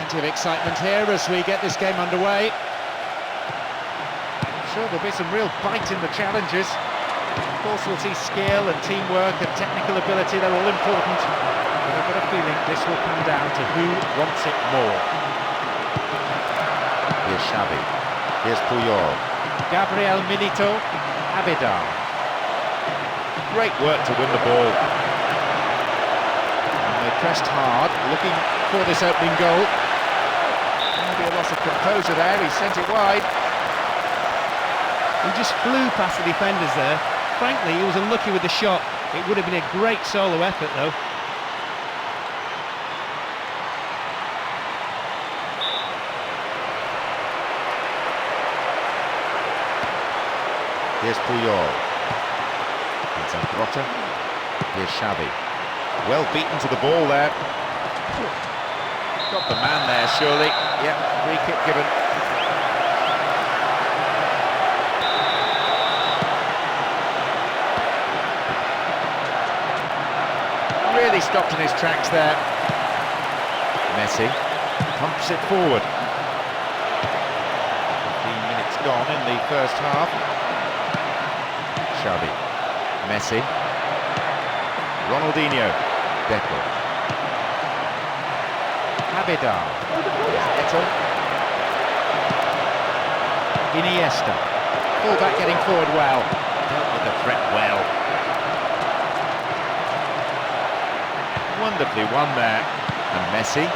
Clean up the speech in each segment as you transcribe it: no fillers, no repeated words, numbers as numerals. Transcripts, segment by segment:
Plenty of excitement here as we get this game underway. I'm sure there'll be some real bite in the challenges. Of course we'll see skill and teamwork and technical ability, they're all important. But I've got a feeling this will come down to who wants it more. Here's Xavi. Here's Puyol. Gabriel Milito, Abidal. Great work to win the ball. And they pressed hard, looking for this opening goal. Maybe a loss of composure there, he sent it wide. He just flew past the defenders there. Frankly, he was unlucky with the shot. It would have been a great solo effort though. Here's Puyol. It's Angrota. Here's Xavi. Well beaten to the ball there. Got the man there, surely. Yep, free kick given. Really stopped in his tracks there. Messi pumps it forward. 15 minutes gone in the first half. Xavi. Messi. Ronaldinho. Deco. Abidal. Eto. Iniesta. Fullback getting forward well. Dealt with the threat well. Wonderfully won there. And Messi.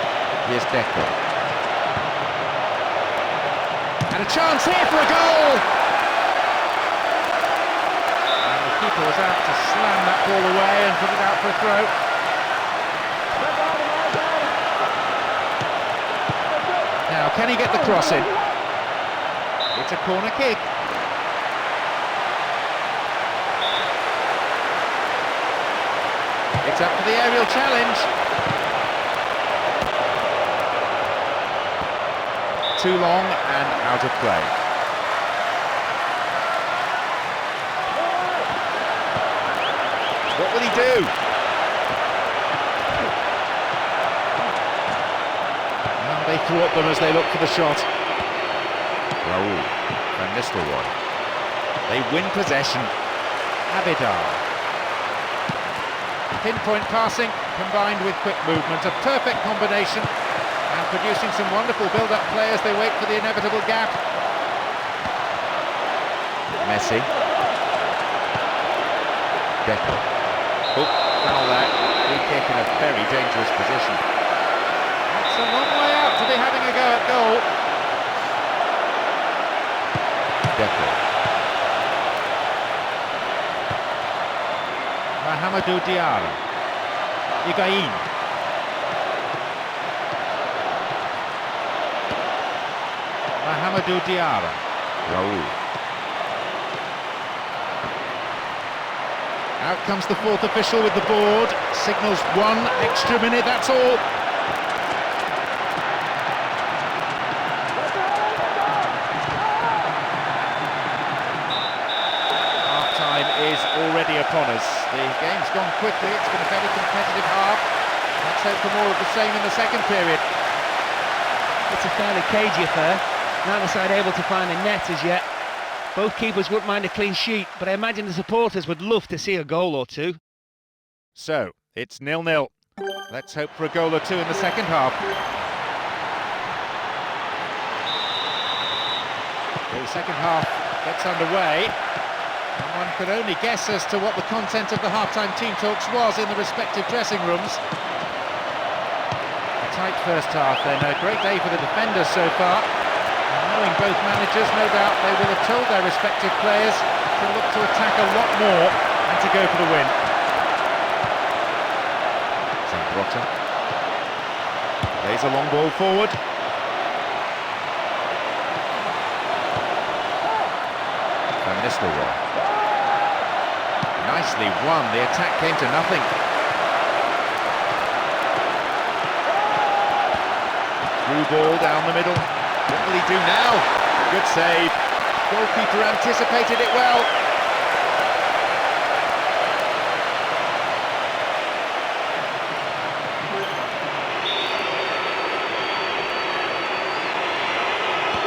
Here's Deco. And a chance here for a goal! And the keeper was out to slam that ball away and put it out for a throw. can he get the cross in? It's a corner kick. It's up for the aerial challenge. Too long and out of play. What will he do? And they thwart them as they look for the shot. Raul, Van Nistelrooy. They win possession. Abidal. Pinpoint passing combined with quick movement, a perfect combination, and producing some wonderful build-up play as they wait for the inevitable gap. Messi. Deco. Oh, foul there. Free kick in a very dangerous position. It's a long way out to be having a go at goal. Deco. Mahamadou Diarra. Higuain. Mahamadou Diarra. Raul. Out comes the fourth official with the board. Signals 1 extra minute, that's all. Is already upon us. The game's gone quickly, it's been a very competitive half. Let's hope for more of the same in the second period. It's a fairly cagey affair. Neither side able to find a net as yet. Both keepers wouldn't mind a clean sheet, but I imagine the supporters would love to see a goal or two. So, it's 0-0. Let's hope for a goal or two in the second half. The second half gets underway. And one could only guess as to what the content of the half-time team talks was in the respective dressing rooms. A tight first half then, a great day for the defenders so far. And knowing both managers, no doubt they will have told their respective players to look to attack a lot more and to go for the win. Zambrota. Plays a long ball forward. Van Nistelrooy. Nicely won, the attack came to nothing. Through ball down the middle. What will he do now? Good save. Goalkeeper anticipated it well.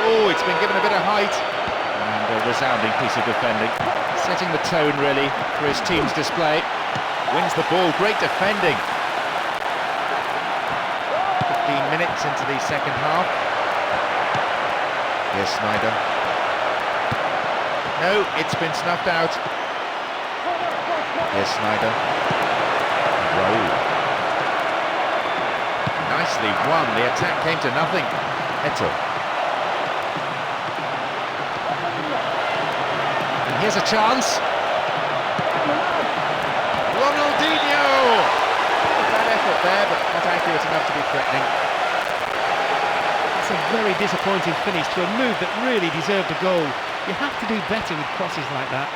Oh, it's been given a bit of height. And a resounding piece of defending. Setting the tone, really, for his team's display. Wins the ball, great defending. 15 minutes into the second half. Here's Snyder. No, it's been snuffed out. Here's Snyder. Raul. Nicely won, the attack came to nothing. Eto. Here's a chance. Ronaldinho! Bad effort there, but not accurate enough to be threatening. It's a very disappointing finish to a move that really deserved a goal. You have to do better with crosses like that.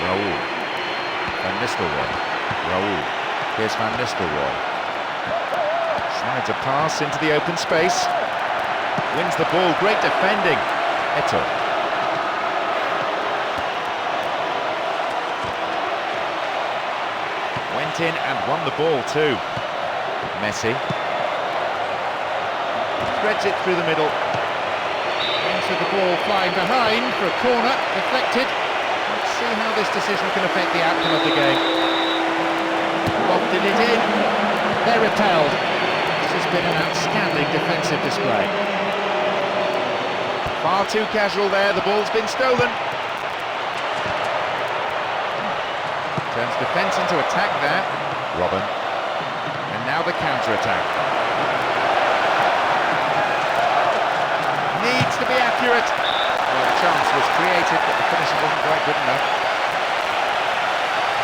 Raul. Van Nistelrooy. Raul. Here's Van Nistelrooy. Slides a pass into the open space. Wins the ball, great defending. Eto. Went in and won the ball too. Messi. Threads it through the middle. Ends with the ball flying behind for a corner, deflected. Let's see how this decision can affect the outcome of the game. Lofted it in. They're repelled. This has been an outstanding defensive display. Far too casual there, the ball's been stolen. Turns defence into attack there. Robin. And now the counter-attack. Needs to be accurate. Well, a chance was created, but the finishing wasn't quite good enough.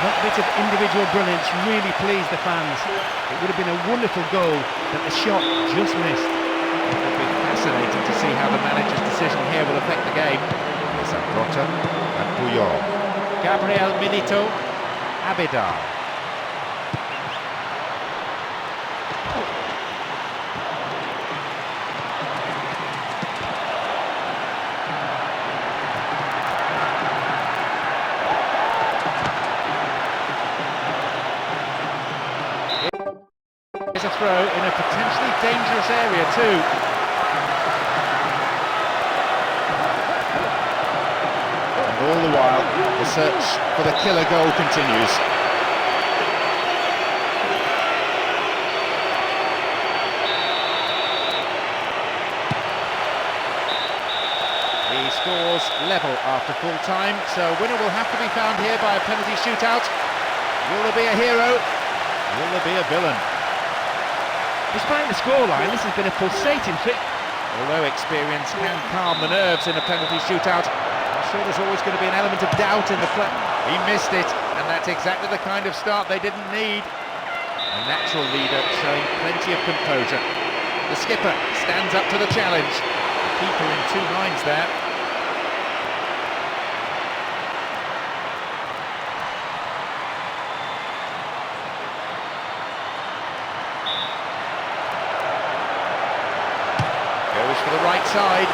That bit of individual brilliance really pleased the fans. It would have been a wonderful goal, but the shot just missed. It'll be fascinating to see how the manager's decision here will affect the game. It's Rota and Puyol. Gabriel Milito. Abidal. Here's a throw in a potentially dangerous area too. And all the while, the search for the killer goal continues. He scores level after full time, so winner will have to be found here by a penalty shootout. Will there be a hero? Will there be a villain? Despite the scoreline, this has been a pulsating fit. Although experience can calm the nerves in a penalty shootout, I'm sure there's always going to be an element of doubt in the play. He missed it, and that's exactly the kind of start they didn't need. A natural leader showing plenty of composure. The skipper stands up to the challenge. The keeper in two minds there. Goes for the right side.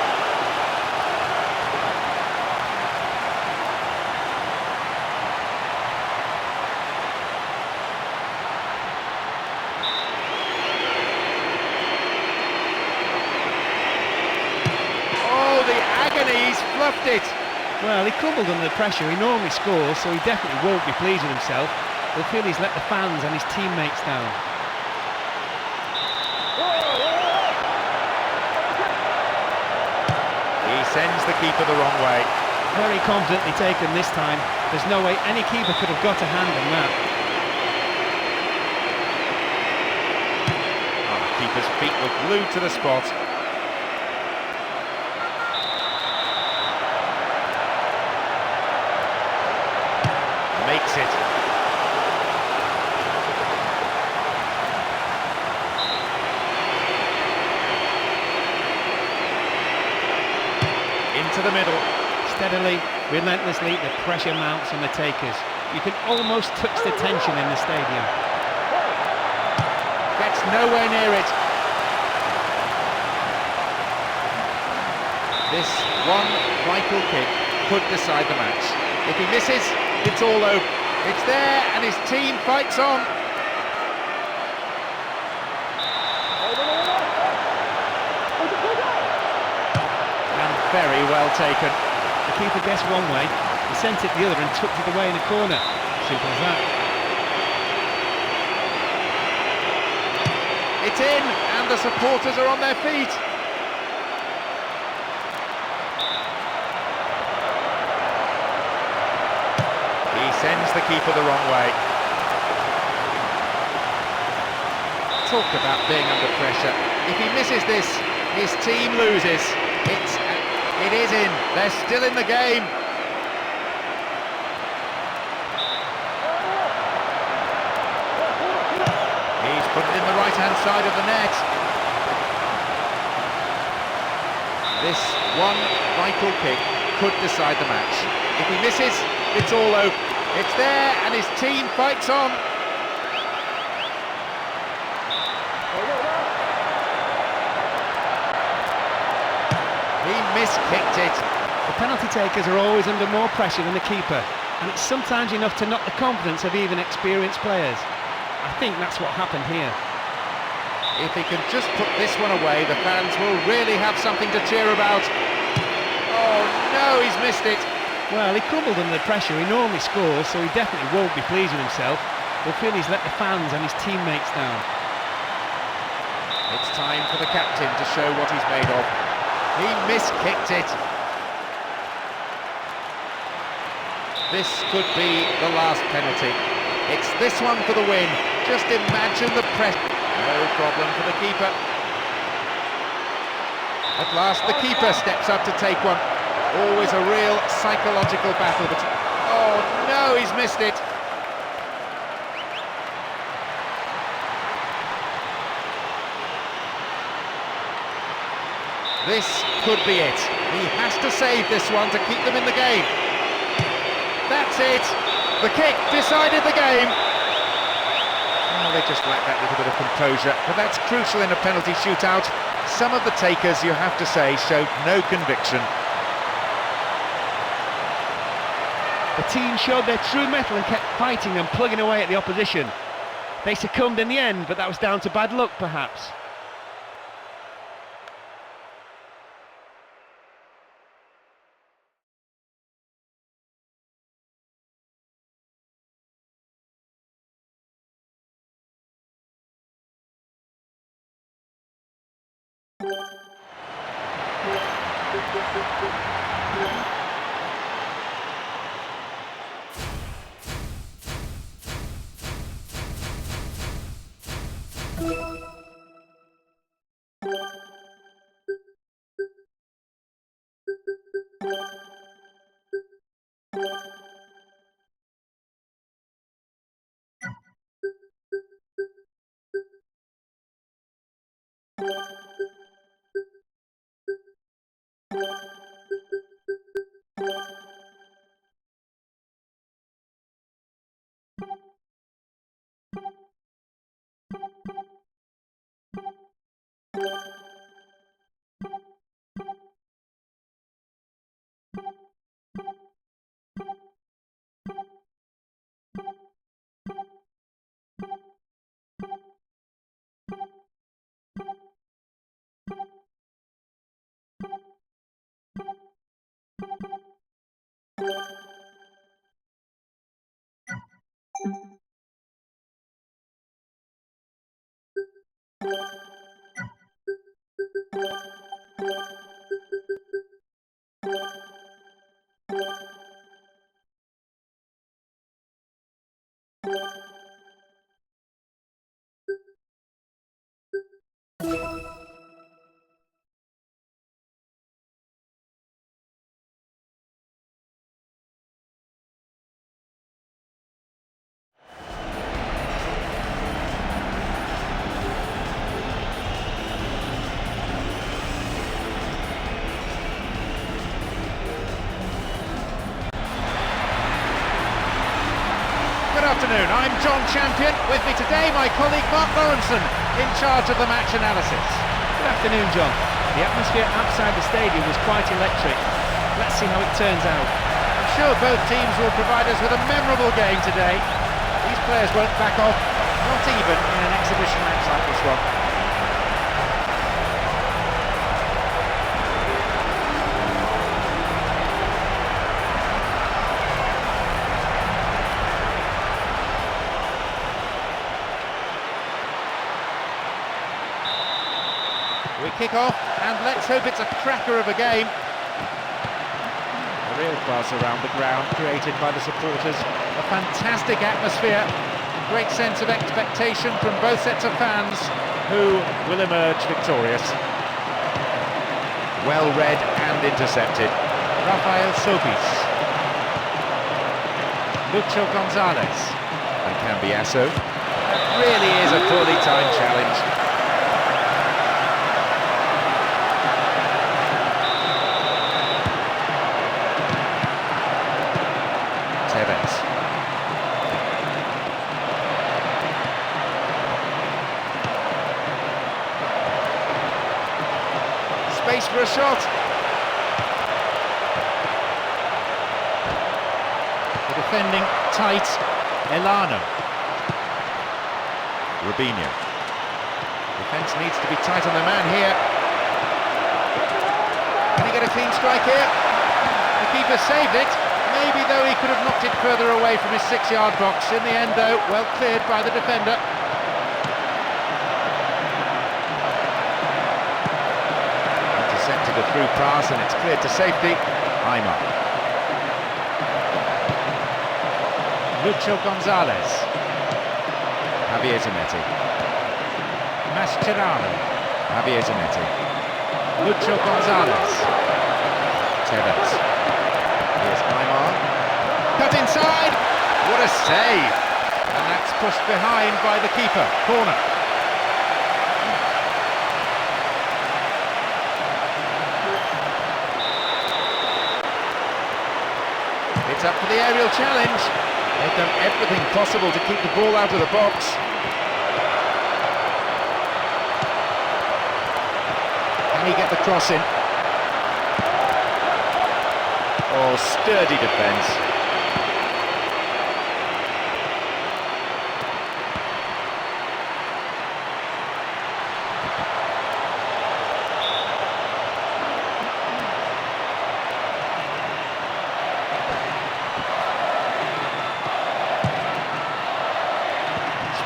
Oh, the agony, he's fluffed it. Well, he crumbled under the pressure. He normally scores, so he definitely won't be pleased with himself. He'll feel he's let the fans and his teammates down. He sends the keeper the wrong way. Very confidently taken this time. There's no way any keeper could have got a hand on that. Oh, the keeper's feet were glued to the spot. Makes it. Into the middle. Steadily, relentlessly, the pressure mounts on the takers. You can almost touch the tension in the stadium. Gets nowhere near it. This one vital kick could decide the match. If he misses, it's all over. It's there, and his team fights on. And very well taken. The keeper guessed one way, he sent it the other and tucked it away in a corner. Simple as that. It's in, and the supporters are on their feet. He sends the keeper the wrong way. Talk about being under pressure. If he misses this, his team loses. It is in. They're still in the game. He's put it in the right-hand side of the net. This one vital kick could decide the match. If he misses, it's all over. It's there, and his team fights on. He miskicked it. The penalty takers are always under more pressure than the keeper, and it's sometimes enough to knock the confidence of even experienced players. I think that's what happened here. If he can just put this one away, the fans will really have something to cheer about. Oh no, he's missed it. Well, he crumbled under the pressure. He normally scores, so he definitely won't be pleased with himself. He'll feel he's let the fans and his teammates down. It's time for the captain to show what he's made of. He miskicked it. This could be the last penalty. It's this one for the win. Just imagine the pressure. No problem for the keeper. At last the keeper steps up to take one. Always a real psychological battle. But oh no, he's missed it. This could be it. He has to save this one to keep them in the game. That's it. The kick decided the game. Oh, they just lack that little bit of composure, but that's crucial in a penalty shootout. Some of the takers, you have to say, showed no conviction. The team showed their true mettle and kept fighting and plugging away at the opposition. They succumbed in the end, but that was down to bad luck, perhaps. Good afternoon, I'm John Champion. With me today, my colleague Mark Lawrenson, in charge of the match analysis. Good afternoon, John. The atmosphere outside the stadium was quite electric. Let's see how it turns out. I'm sure both teams will provide us with a memorable game today. These players won't back off, not even in an exhibition match like this one. We kick off, and let's hope it's a cracker of a game. A real buzz around the ground created by the supporters. A fantastic atmosphere, great sense of expectation from both sets of fans, who will emerge victorious. Well read and intercepted. Rafael Sobis. Lucho Gonzalez. And Cambiasso. That really is a poorly timed challenge. Space for a shot. The defending tight. Elano. Rubinho. Defence needs to be tight on the man here. Can he get a clean strike here? The keeper saved it. Maybe, though, he could have knocked it further away from his 6-yard box. In the end, though, well cleared by the defender. A through pass, and it's cleared to safety. Aymar. Lucho Gonzalez. Javier Zanetti. Mascherano. Javier Zanetti. Lucho Gonzalez. Tevez. Here's Aymar. Cut inside. What a save. And that's pushed behind by the keeper. Corner. It's up for the aerial challenge. They've done everything possible to keep the ball out of the box. Can he get the cross in? Oh, sturdy defence.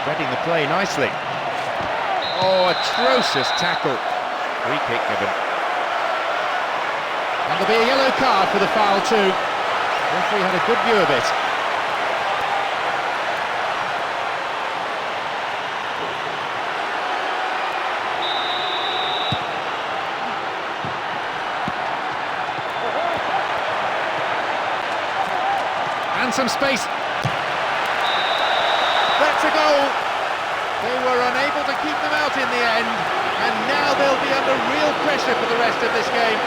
Spreading the play nicely. Oh, atrocious tackle. Free kick given. And there'll be a yellow card for the foul too. The referee had a good view of it. And some space. That's a goal. They were unable to keep them out in the end, and now they'll be under real pressure for the rest of this game.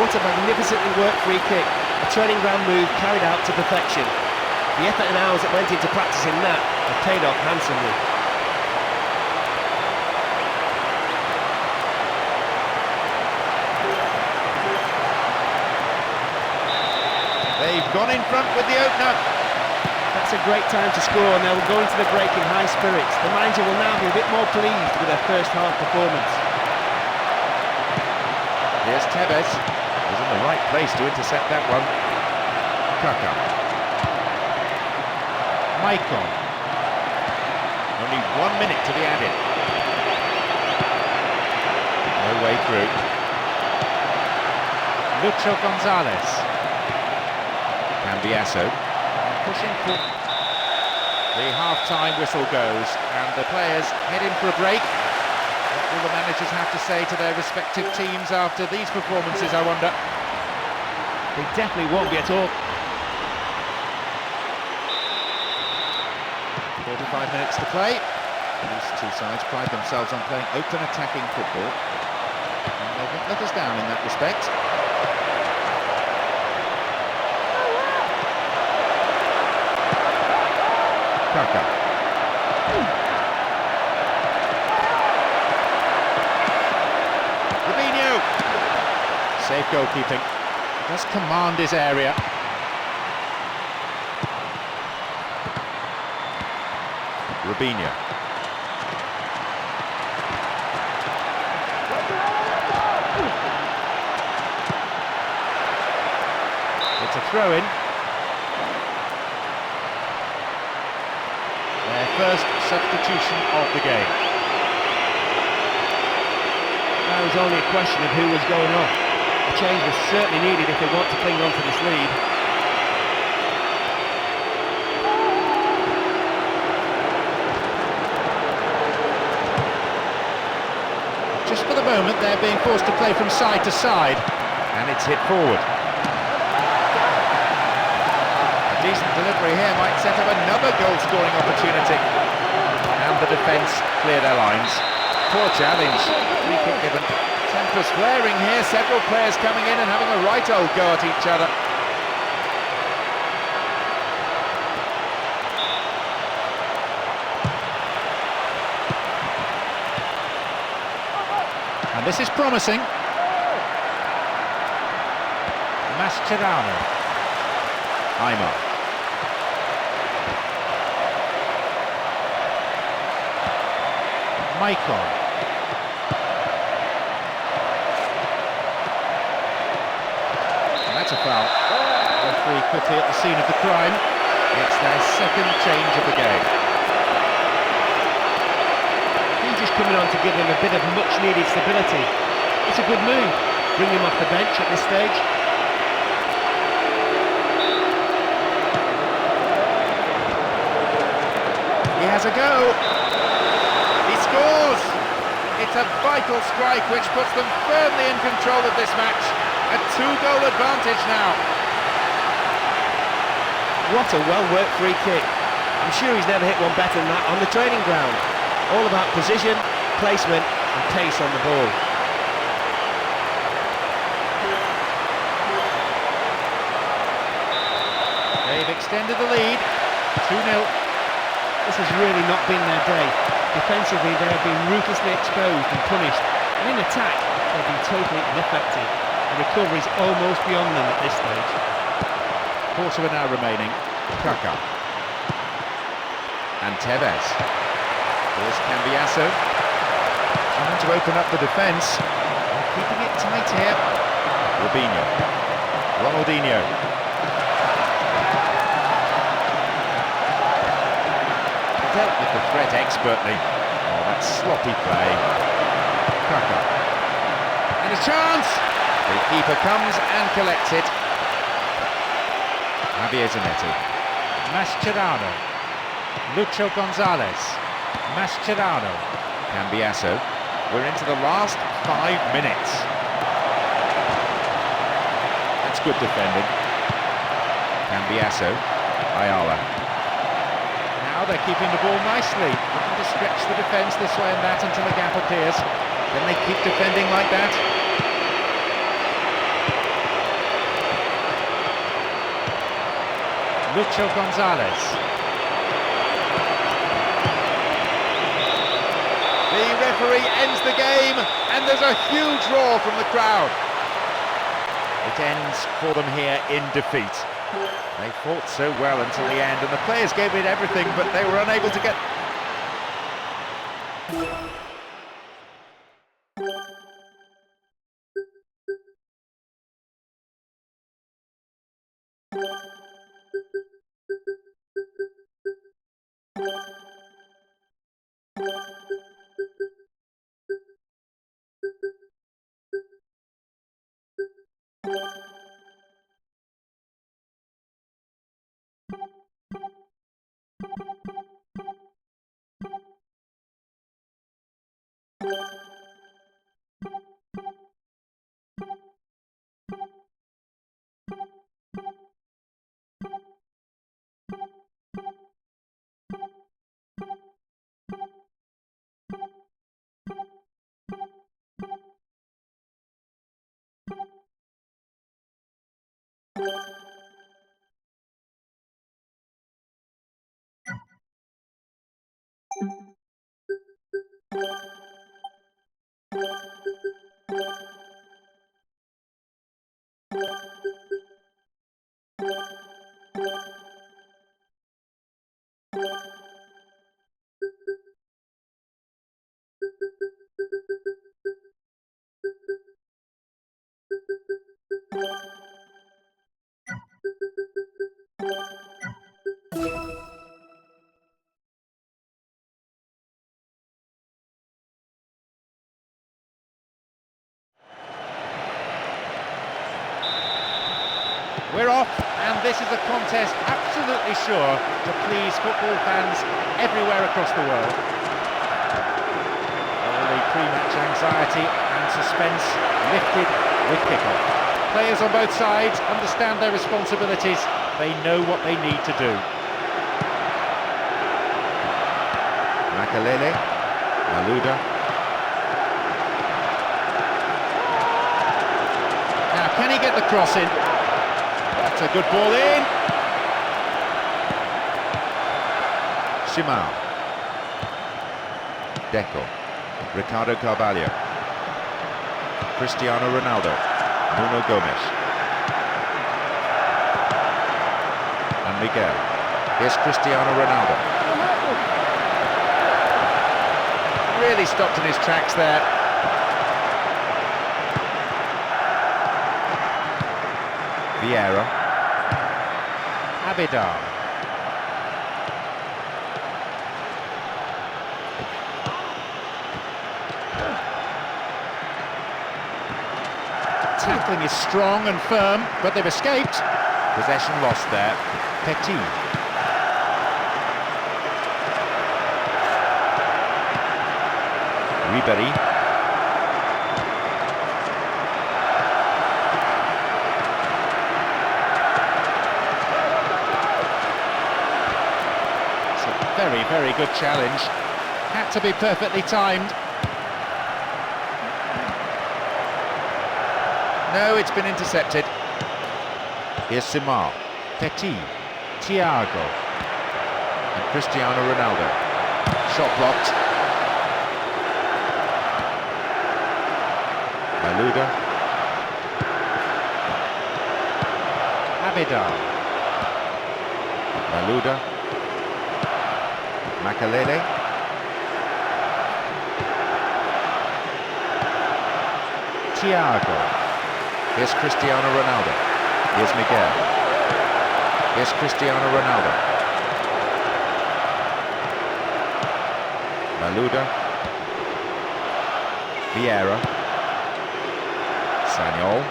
What a magnificently worked free kick. A training ground move carried out to perfection. The effort and hours that went into practicing that have paid off handsomely. They've gone in front with the opener. That's a great time to score, and they'll go into the break in high spirits. The manager will now be a bit more pleased with their first half performance. Here's Tevez. He's in the right place to intercept that one. Kaka. Maicon. Only 1 minute to be added. No way through. Lucho Gonzalez. Cambiasso. Pushing for... The half-time whistle goes, and the players head in for a break. What will the managers have to say to their respective teams after these performances, I wonder? They definitely won't be at all. 45 minutes to play. These two sides pride themselves on playing open attacking football, and they won't let us down in that respect. Kaka. Rubinho. Safe goalkeeping. Does command his area. Rubinho. It's a throw-in. Their first substitution of the game. Now it was only a question of who was going off. A change was certainly needed if they want to cling on to this lead. Just for the moment, they're being forced to play from side to side, and it's hit forward. A decent delivery here might set up another goal-scoring opportunity. And the defence clear their lines. Poor challenge. Free kick given. Tempers flaring here, several players coming in and having a right old go at each other. And this is promising. Mascherano. Aymar. Maicon. That's a foul. Referee quickly at the scene of the crime. It's their second change of the game. He's just coming on to give him a bit of much-needed stability. It's a good move. Bring him off the bench at this stage. He has a go. He scores. It's a vital strike which puts them firmly in control of this match. A 2-goal advantage now. What a well-worked free kick. I'm sure he's never hit one better than that on the training ground. All about precision, placement and pace on the ball. extended the lead, 2-0. This has really not been their day. Defensively, they have been ruthlessly exposed and punished. And in attack, they've been totally ineffective. The recovery is almost beyond them at this stage. Quarter are now remaining. Kaka. And Tevez. Here's Cambiasso. Trying to open up the defence. Keeping it tight here. Robinho. Ronaldinho. Dealt with the threat expertly. Oh, that sloppy play. Kaka. And a chance! The keeper comes and collects it. Javier Zanetti. Mascherano. Lucho Gonzalez. Mascherano. Cambiasso. We're into the last 5 minutes. That's good defending. Cambiasso. Ayala. Now they're keeping the ball nicely, looking to stretch the defence this way and that until a gap appears. Then they keep defending like that. Lucho Gonzalez. The referee ends the game, and there's a huge roar from the crowd. It ends for them here in defeat. They fought so well until the end, and the players gave it everything, but they were unable to get... We're off, and this is a contest absolutely sure to please football fans everywhere across the world. All the pre-match anxiety and suspense lifted with kickoff. Players on both sides understand their responsibilities. They know what they need to do. Makalele, Maluda. Now, can he get the cross in? That's a good ball in. Simao. Deco. Ricardo Carvalho. Cristiano Ronaldo. Nuno Gomes. And Miguel. Here's Cristiano Ronaldo. Really stopped in his tracks there. Vieira. Abidal. Tackling is strong and firm, but they've escaped. Possession lost there. Petit. Ribéry. It's a very, very good challenge. Had to be perfectly timed. No, it's been intercepted. Here's Simao. Petit. Thiago. And Cristiano Ronaldo. Shot blocked. Malouda. Abidal. Malouda. Makalele. Thiago. Here's Cristiano Ronaldo. Here's Miguel. Here's Cristiano Ronaldo. Malouda. Vieira. Sagnol.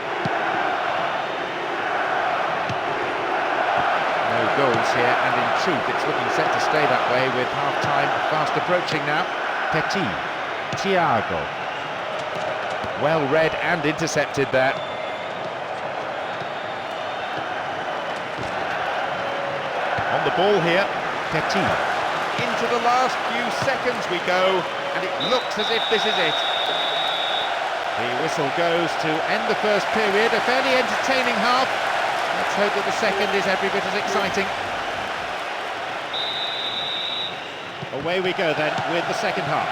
No goals here, and in truth it's looking set to stay that way with half-time fast approaching now. Petit. Thiago. Well read and intercepted there. On the ball here, Petit. Into the last few seconds we go, and it looks as if this is it. The whistle goes to end the first period, a fairly entertaining half. Let's hope that the second is every bit as exciting. Away we go then with the second half.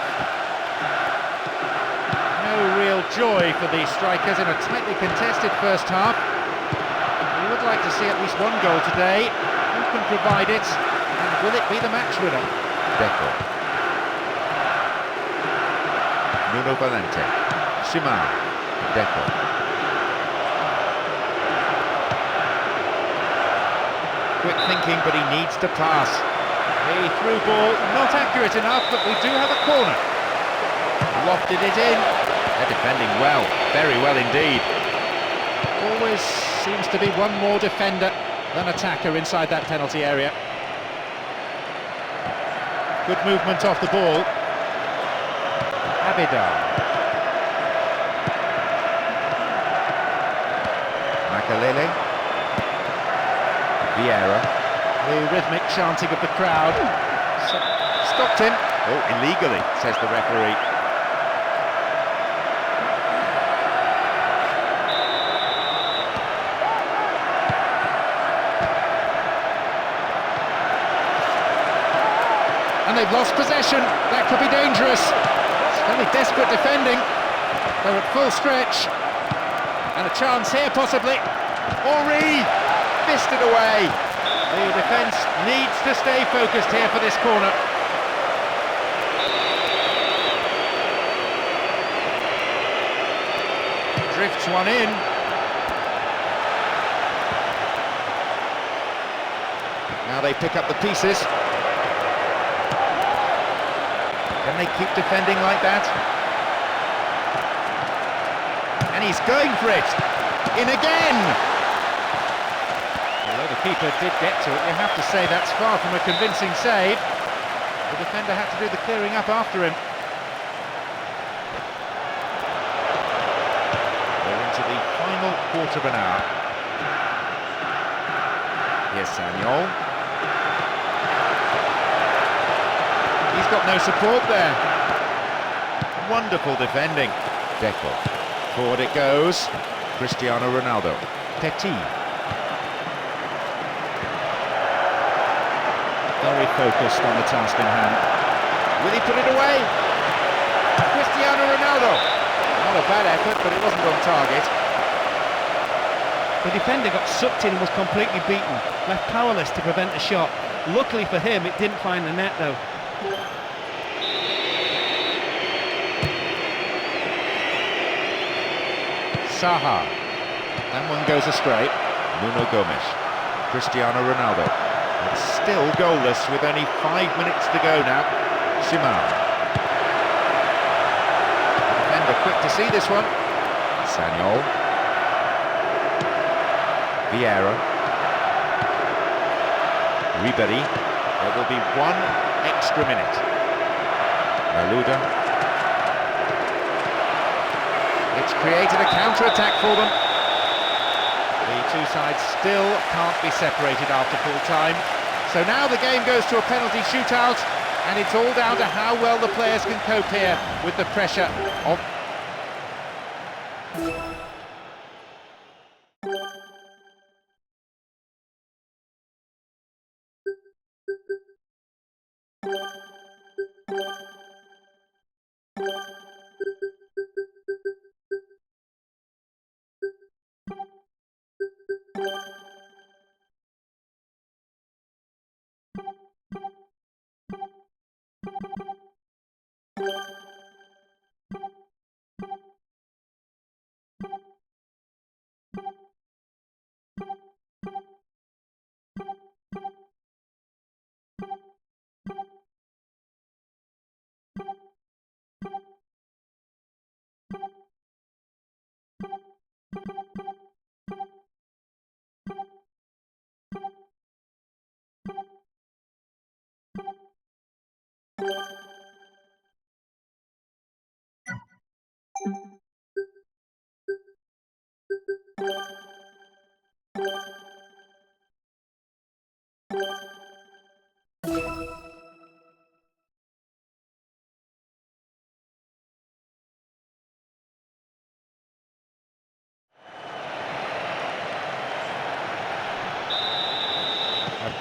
No real joy for the strikers in a tightly contested first half. We would like to see at least one goal today. Who can provide it? And will it be the match winner? Deco. Nuno Valente. Simão. Deco. Quick thinking, but he needs to pass. A through ball, not accurate enough, but we do have a corner. Lofted it in. They're defending well, very well indeed. Always seems to be one more defender than attacker inside that penalty area. Good movement off the ball. Abidal. Makalele. Vieira. The rhythmic chanting of the crowd. Stopped him. Oh, illegally, says the referee. And they've lost possession. That could be dangerous. It's fairly desperate defending. They're at full stretch. And a chance here, possibly. Henry fisted away. The defence needs to stay focused here for this corner. Drifts one in. Now they pick up the pieces. Can they keep defending like that? And he's going for it. In again! Although the keeper did get to it, you have to say that's far from a convincing save. The defender had to do the clearing up after him. We're into the final quarter of an hour. Here's Sagnol. He's got no support there. Wonderful defending. Deco. Forward it goes. Cristiano Ronaldo. Petit. Very focused on the task in hand. Will he put it away? Cristiano Ronaldo. Not a bad effort, but it wasn't on target. The defender got sucked in and was completely beaten, left powerless to prevent the shot. Luckily for him, it didn't find the net though. Saha. That one goes astray. Nuno Gomes. Cristiano Ronaldo. It's still goalless with only 5 minutes to go now. Simão. The defender quick to see this one. Sagnol. Vieira. Ribery. There will be 1 extra minute. Malouda. It's created a counter-attack for them. The two sides still can't be separated after full time. So now the game goes to a penalty shootout, and it's all down to how well the players can cope here with the pressure of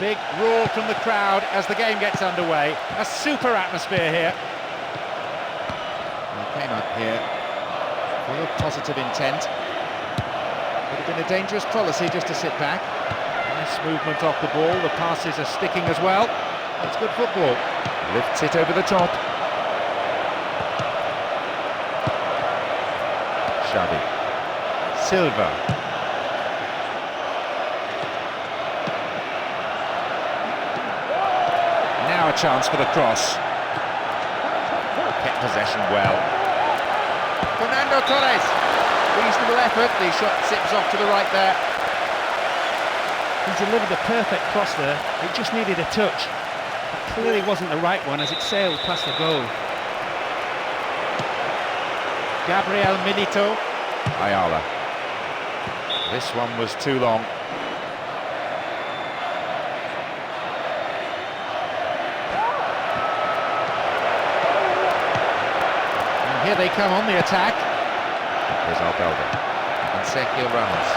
Big roar from the crowd as the game gets underway. A super atmosphere here. He came up here full of positive intent. Would have been a dangerous policy just to sit back. Nice movement off the ball. The passes are sticking as well. That's good football. Lifts it over the top. Xavi. Silva. Now a chance for the cross. Kept possession well. Fernando Torres. Reasonable effort. The shot zips off to the right there. He delivered the perfect cross there. It just needed a touch. It clearly wasn't the right one as it sailed past the goal. Gabriel Milito. Ayala. This one was too long. And here they come on the attack. Here's Albelda. And Sergio Ramos.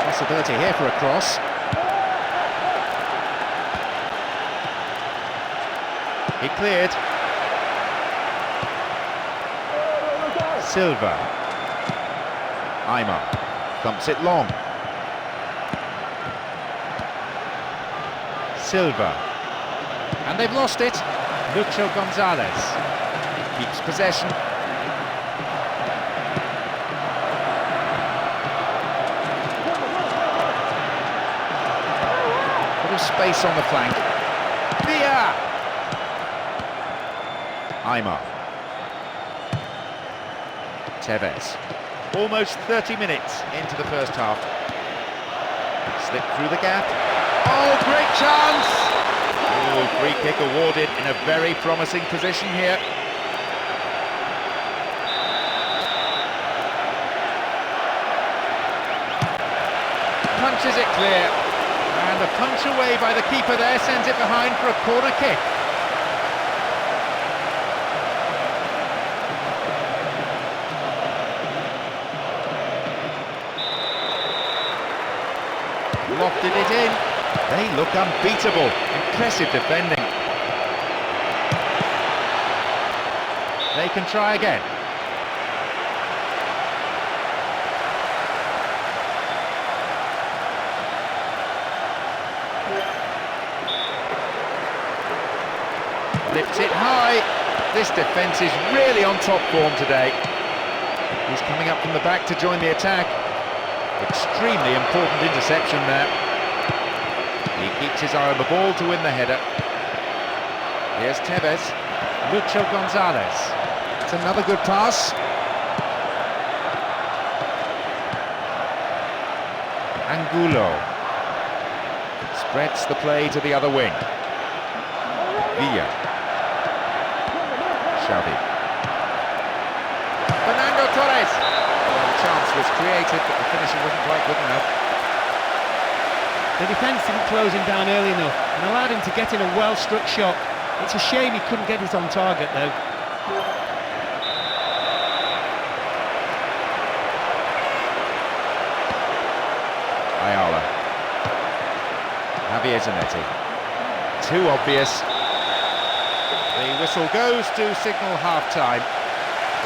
Possibility here for a cross. He cleared. Silva. Aymar. Thumps it long. Silva. And they've lost it. Lucho Gonzalez. Keeps possession. Bit of space on the flank. Villa. Aymar. Tevez. Almost 30 minutes into the first half. Slipped through the gap. Oh, great chance! Oh, free kick awarded in a very promising position here. Punches it clear. And a punch away by the keeper there sends it behind for a corner kick. Lofted it in. They look unbeatable. Impressive defending. They can try again. Lifts it high. This defence is really on top form today. He's coming up from the back to join the attack. Extremely important interception there. He keeps his eye on the ball to win the header. Here's Tevez. Lucho Gonzalez. It's another good pass. Angulo. Spreads the play to the other wing. Villa. Xavi. Fernando Torres. The chance was created, but the finishing wasn't quite good enough. The defence didn't close him down early enough and allowed him to get in a well-struck shot. It's a shame he couldn't get it on target though. Ayala. Javier Zanetti. Too obvious. The whistle goes to signal half-time.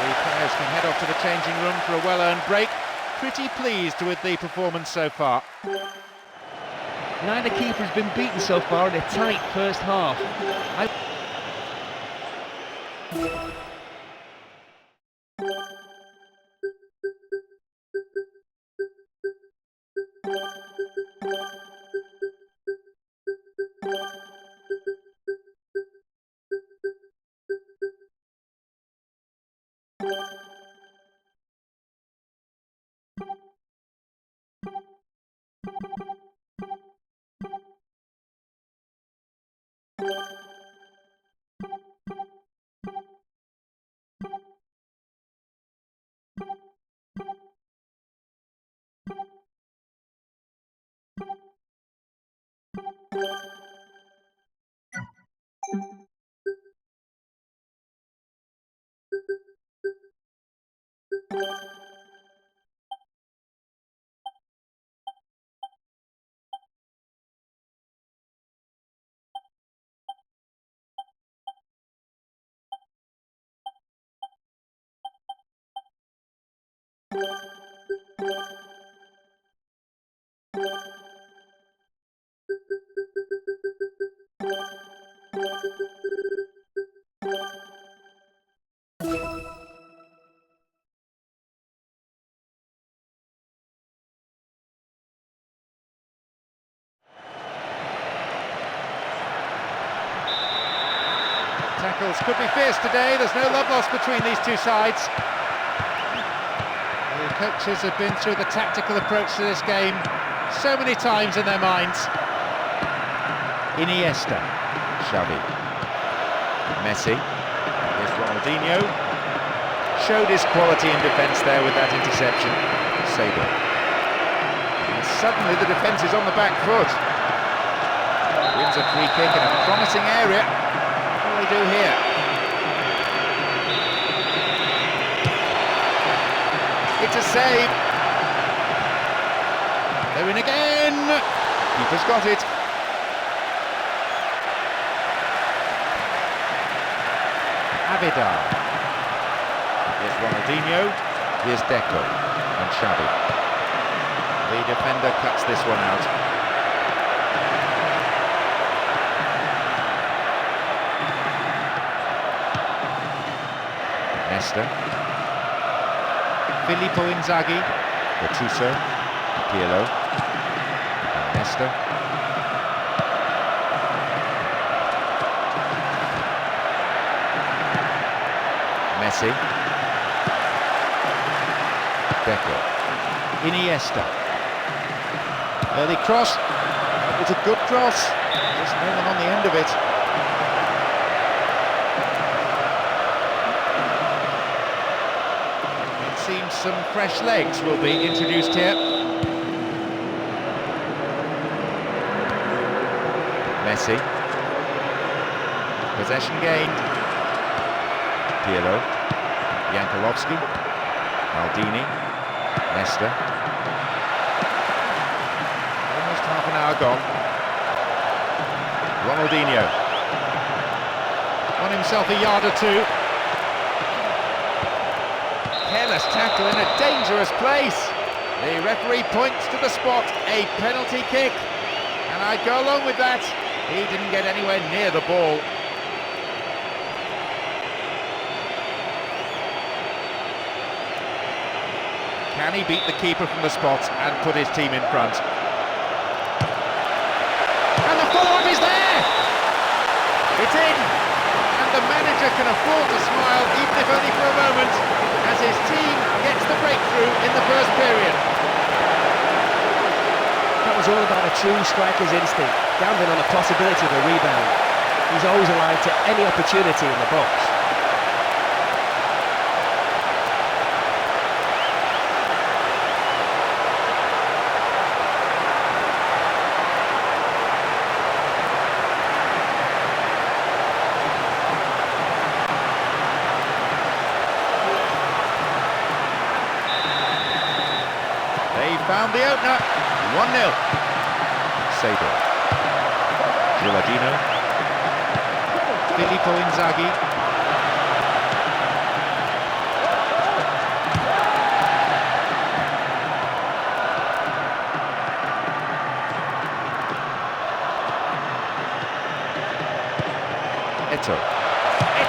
The players can head off to the changing room for a well-earned break. Pretty pleased with the performance so far. Neither keeper has been beaten so far in a tight first half. Tackles could be fierce today. There's no love lost between these two sides. The coaches have been through the tactical approach to this game so many times in their minds. Iniesta, Xavi, Messi, here's Ronaldinho, showed his quality in defence there with that interception, Sabo. And suddenly the defence is on the back foot. Wins a free kick in a promising area. What do they do here? It's a save. They're in again. Keeper's got it. Avidar. Here's Ronaldinho. Here's Deco and Xavi. The defender cuts this one out. Nesta. Filippo Inzaghi. Gattuso. Pirlo. And Nesta. Messi. Deco. Iniesta. Early cross. It was a good cross. Just no one on the end of it. It seems some fresh legs will be introduced here. Messi. Possession gained. Pirlo, Jankulovski, Maldini, Nesta. Almost half an hour gone. Ronaldinho. Won himself a yard or two. Careless tackle in a dangerous place. The referee points to the spot, a penalty kick. And I'd go along with that. He didn't get anywhere near the ball. Can he beat the keeper from the spot and put his team in front? And the follow-up is there! It's in! And the manager can afford to smile, even if only for a moment, as his team gets the breakthrough in the first period. That was all about a true striker's instinct, gambling on the possibility of a rebound. He's always alive to any opportunity in the box. Found the opener, 1-0. Sabo. Gilardino. Filippo Inzaghi. Eto'o. A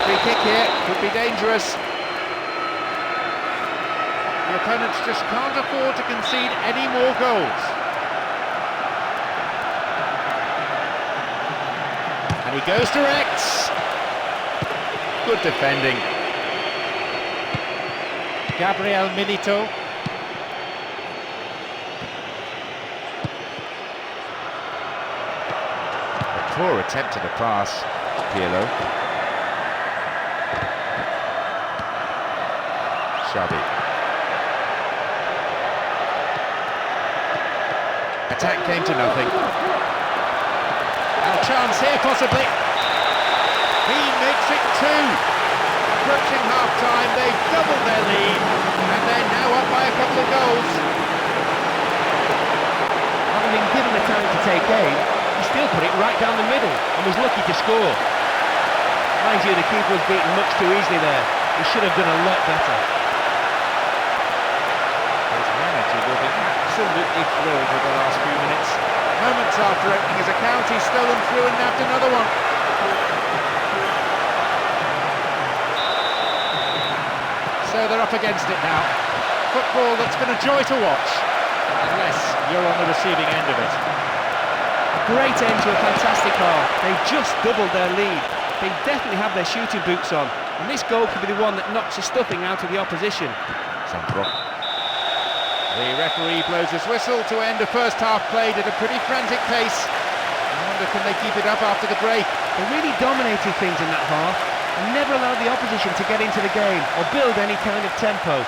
free kick here, could be dangerous. The opponents just can't afford to concede any more goals. And he goes direct. Good defending. Gabriel Milito. A poor attempt at a pass. Pirlo. Xavi. Attack came to nothing. And a chance here, possibly. He makes it 2. Approaching half-time, they've doubled their lead, and they're now up by a couple of goals. Having been given the time to take aim, he still put it right down the middle and was lucky to score. Mind you, the keeper was beaten much too easily there. He should have done a lot better. absolutely thrilled with the last few minutes. Moments after opening his account, he's stolen through and nabbed another one. So they're up against it now. Football that's been a joy to watch, unless you're on the receiving end of it. Great end to a fantastic half. They just doubled their lead. They definitely have their shooting boots on, and this goal could be the one that knocks the stuffing out of the opposition. The referee blows his whistle to end a first half played at a pretty frantic pace. I wonder, can they keep it up after the break? They really dominated things in that half and never allowed the opposition to get into the game or build any kind of tempo.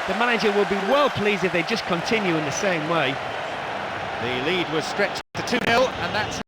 The manager will be well pleased if they just continue in the same way. The lead was stretched to 2-0, and that's